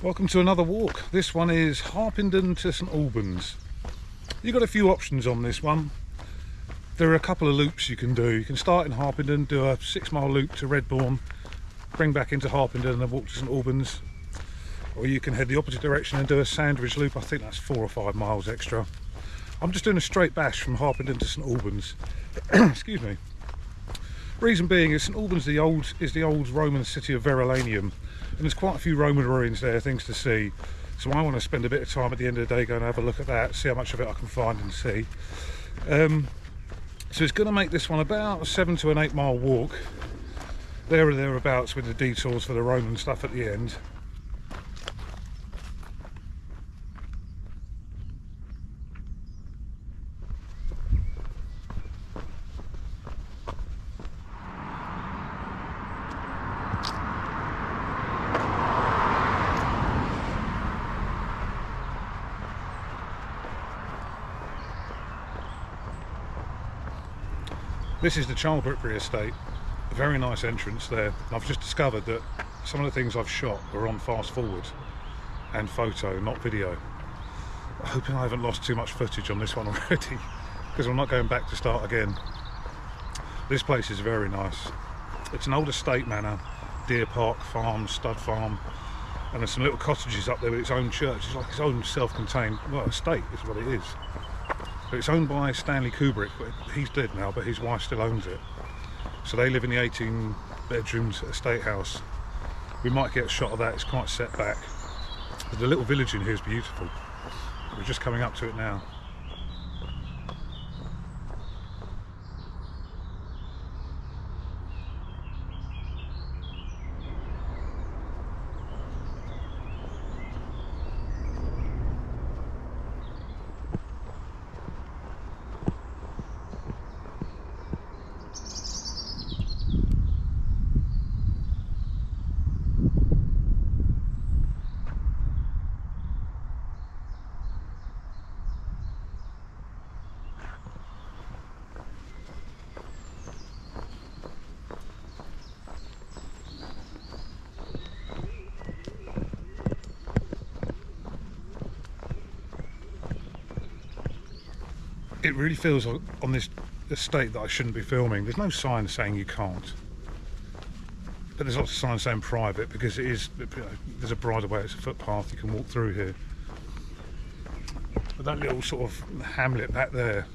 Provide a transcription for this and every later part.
Welcome to another walk. This one is Harpenden to St Albans. You've got a few options on this one. There are a couple of loops you can do. You can start in Harpenden, do a 6-mile loop to Redbourne, bring back into Harpenden and then walk to St Albans. Or you can head the opposite direction and do a Sandwich loop. I think that's 4 or 5 miles extra. I'm just doing a straight bash from Harpenden to St Albans. Excuse me. Reason being is St Albans is the old Roman city of Verulamium, and there's quite a few Roman ruins there, things to see. So I want to spend a bit of time at the end of the day going to have a look at that, see how much of it I can find and see. So it's going to make this one about a 7 to an 8 mile walk, there or thereabouts, with the detours for the Roman stuff at the end. This is the Childrippery estate, a very nice entrance there. I've just discovered that some of the things I've shot were on fast forward and photo, not video. I'm hoping I haven't lost too much footage on this one already, because I'm not going back to start again. This place is very nice. It's an old estate manor, deer park, farm, stud farm, and there's some little cottages up there with its own church. It's like its own self-contained, well, estate is what it is. But it's owned by Stanley Kubrick. He's dead now, but his wife still owns it. So they live in the 18 bedrooms estate house. We might get a shot of that. It's quite set back. But the little village in here is beautiful. We're just coming up to it now. It really feels on this estate that I shouldn't be filming. There's no sign saying you can't, but there's lots of signs saying private, because it is, there's a bridleway, it's a footpath, you can walk through here. But that little sort of hamlet back there,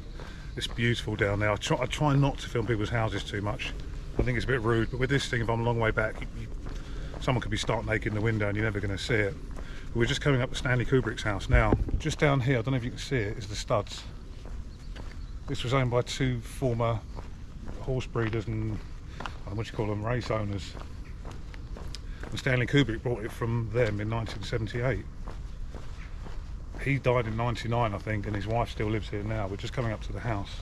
it's beautiful down there. I try not to film people's houses too much. I think it's a bit rude, but with this thing, if I'm a long way back, someone could be stark naked in the window and you're never going to see it. But we're just coming up to Stanley Kubrick's house now. Just down here, I don't know if you can see it, is the studs. This was owned by 2 former horse breeders and what you call them, race owners. And Stanley Kubrick bought it from them in 1978. He died in 99, I think, and his wife still lives here now. We're just coming up to the house.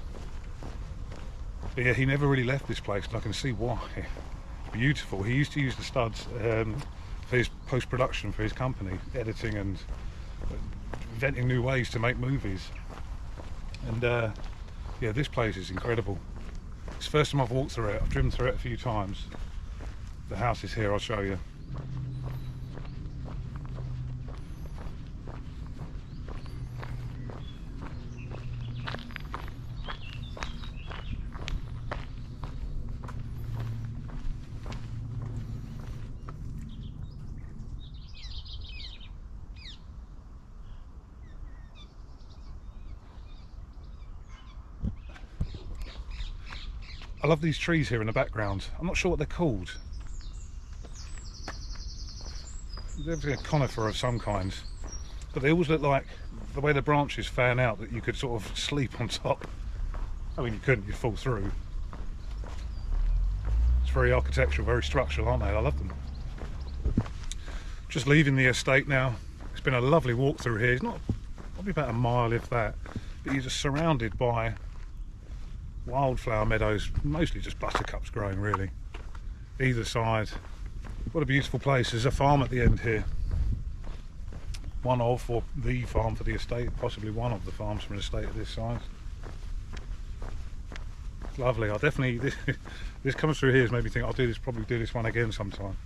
But yeah, he never really left this place, and I can see why. It's beautiful. He used to use the studs for his post-production for his company, editing and inventing new ways to make movies. And yeah, this place is incredible. It's the first time I've walked through it. I've driven through it a few times. The house is here, I'll show you. I love these trees here in the background. I'm not sure what they're called. They're a conifer of some kind, but they always look like, the way the branches fan out, that you could sort of sleep on top. I mean, you couldn't, you'd fall through. It's very architectural, very structural, aren't they? I love them. Just leaving the estate now. It's been a lovely walk through here. It's not, probably about a mile if that, but you're just surrounded by wildflower meadows, mostly just buttercups growing really, either side. What a beautiful place. There's a farm at the end here, one of, or the farm for the estate, possibly one of the farms from an estate of this size. Lovely. I definitely, this comes through here has made me think I'll probably do this one again sometime.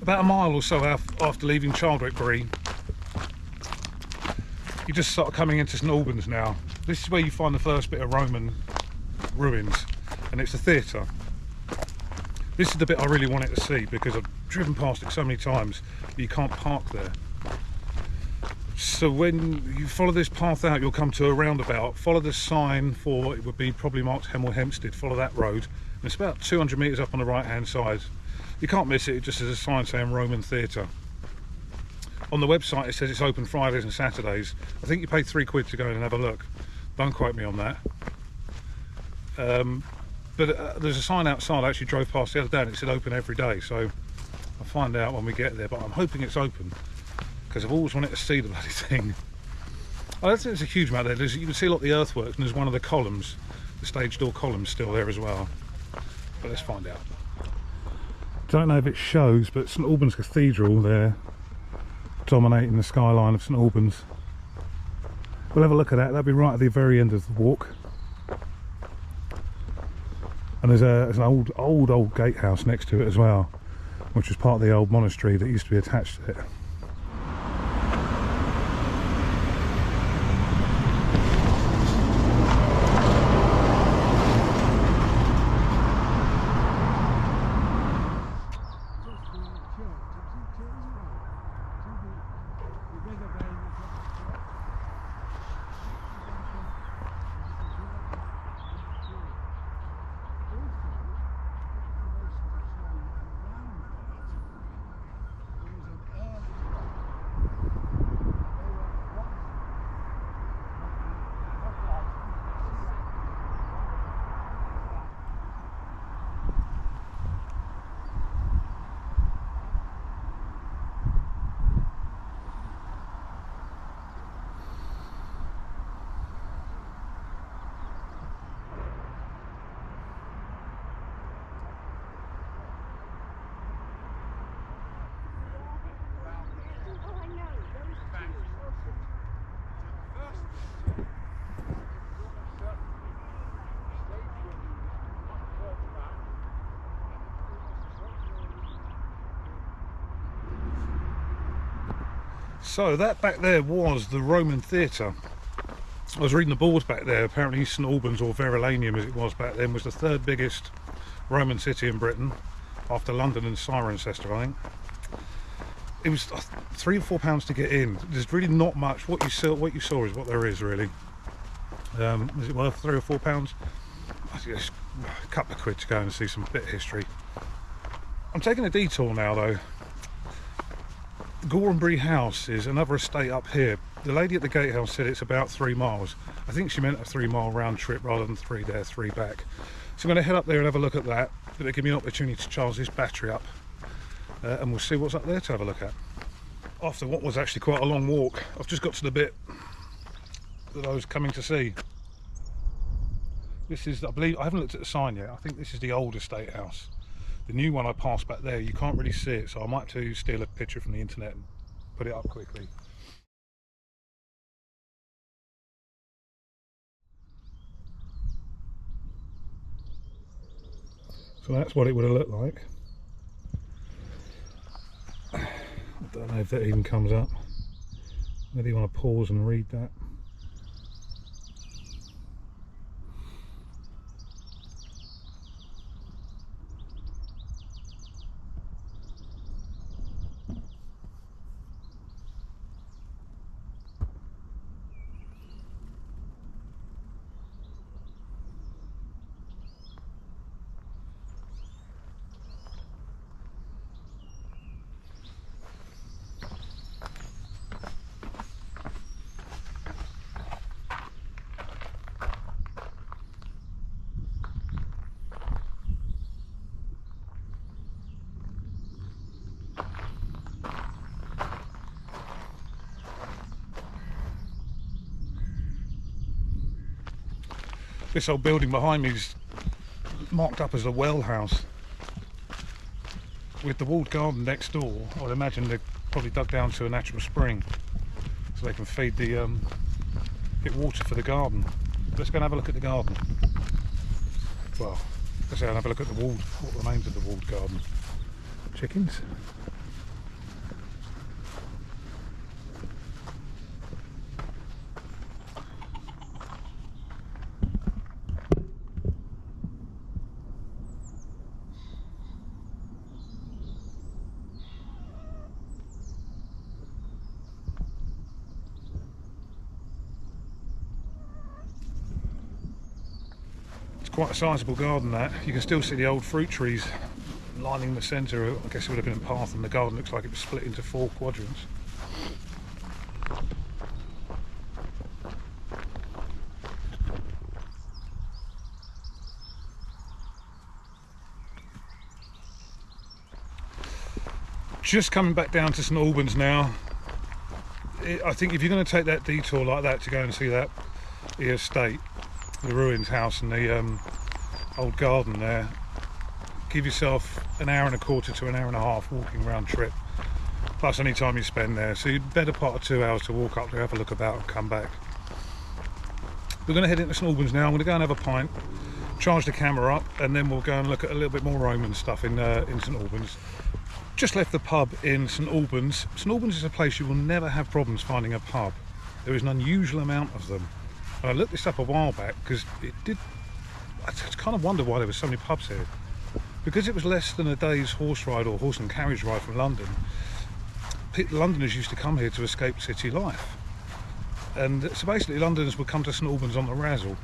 About a mile or so after leaving Childwickbury, you just start coming into St Albans now. This is where you find the first bit of Roman ruins, and it's a theatre. This is the bit I really wanted to see because I've driven past it so many times, but you can't park there. So when you follow this path out, you'll come to a roundabout, follow the sign for, it would be probably marked Hemel Hempstead, follow that road, and it's about 200 metres up on the right hand side. You can't miss it, it just has a sign saying Roman Theatre. On the website it says it's open Fridays and Saturdays. I think you pay £3 to go in and have a look. Don't quote me on that. But there's a sign outside I actually drove past the other day and it said open every day, so I'll find out when we get there, but I'm hoping it's open because I've always wanted to see the bloody thing. I don't think there's a huge amount there. You can see a lot of the earthworks, and there's one of the columns, the stage door columns, still there as well. But let's find out. Don't know if it shows, but St Albans Cathedral there, dominating the skyline of St Albans. We'll have a look at that. That'll be right at the very end of the walk. And there's an old gatehouse next to it as well, which was part of the old monastery that used to be attached to it. So that back there was the Roman Theatre. I was reading the boards back there. Apparently St Albans, or Verulamium as it was back then, was the third biggest Roman city in Britain, after London and Cirencester, I think. It was £3 or £4 to get in. There's really not much. What you saw is what there is, really. Is it worth £3 or £4? I think it's a couple of quid to go and see some bit of history. I'm taking a detour now though. Gorhambury House is another estate up here. The lady at the gatehouse said it's about 3 miles. I think she meant a 3-mile round trip rather than 3 there, 3 back. So I'm going to head up there and have a look at that. It'll give me an opportunity to charge this battery up, and we'll see what's up there to have a look at. After what was actually quite a long walk, I've just got to the bit that I was coming to see. This is, I believe, I haven't looked at the sign yet. I think this is the old estate house. The new one I passed back there, you can't really see it, so I might have to steal a picture from the internet and put it up quickly. So that's what it would have looked like. I don't know if that even comes up. Maybe you want to pause and read that. This old building behind me is marked up as a well house. With the walled garden next door, I would imagine they're probably dug down to a natural spring so they can feed the get water for the garden. Let's go and have a look at the garden. Well, let's go and have a look at the walled, what remains of the walled garden. Chickens. quite a sizable garden that. You can still see the old fruit trees lining the centre. I guess it would have been a path, and the garden looks like it was split into 4 quadrants. Just coming back down to St Albans now. I think if you're going to take that detour like that to go and see that estate, the ruins house and the old garden there, give yourself an hour and a quarter to an hour and a half walking round trip, plus any time you spend there. So you'd better part of 2 hours to walk up there, have a look about and come back. We're going to head into St Albans now. I'm going to go and have a pint, charge the camera up, and then we'll go and look at a little bit more Roman stuff in St Albans. Just left the pub in St Albans. St Albans is a place you will never have problems finding a pub. There is an unusual amount of them. I looked this up a while back because I just kind of wonder why there were so many pubs here. Because it was less than a day's horse ride or horse and carriage ride from London, Londoners used to come here to escape city life. And so basically Londoners would come to St Albans on the razzle,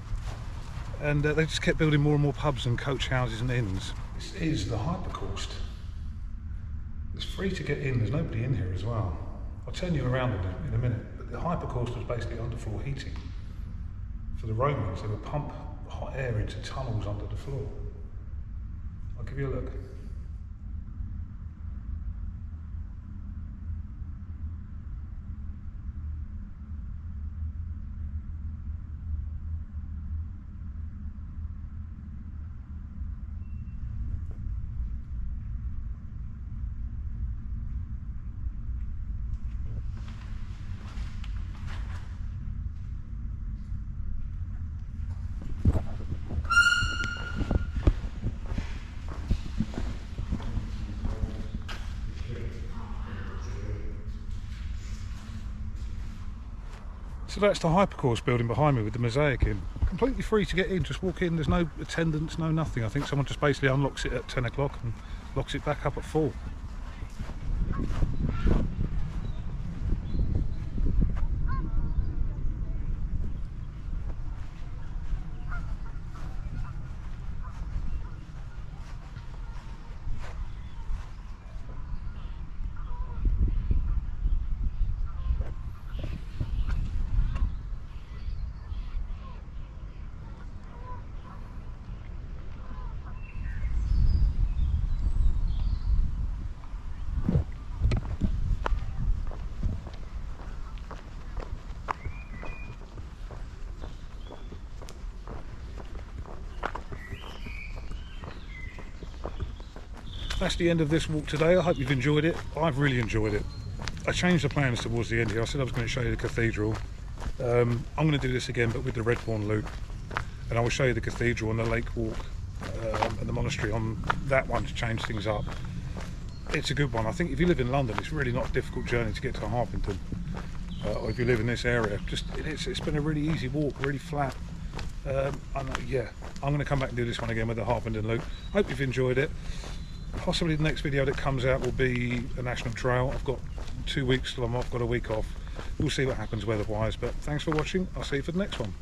and they just kept building more and more pubs and coach houses and inns. This is the Hypercourse. It's free to get in, there's nobody in here as well. I'll turn you around in a minute, but the Hypercourse was basically underfloor heating. For the Romans, they would pump hot air into tunnels under the floor. I'll give you a look. So that's the Hypercourse building behind me with the mosaic in. Completely free to get in, just walk in, there's no attendance, no nothing. I think someone just basically unlocks it at 10 o'clock and locks it back up at 4. That's the end of this walk today. I hope you've enjoyed it. I've really enjoyed it. I changed the plans towards the end here. I said I was going to show you the cathedral. I'm going to do this again, but with the Redbourne loop. And I will show you the cathedral and the lake walk and the monastery on that one to change things up. It's a good one. I think if you live in London, it's really not a difficult journey to get to Harpenden. Or if you live in this area, it's been a really easy walk, really flat. Yeah, I'm going to come back and do this one again with the Harpenden loop. Hope you've enjoyed it. Possibly the next video that comes out will be a national trail. I've got 2 weeks till I'm off, got a week off. We'll see what happens weather-wise, but thanks for watching. I'll see you for the next one.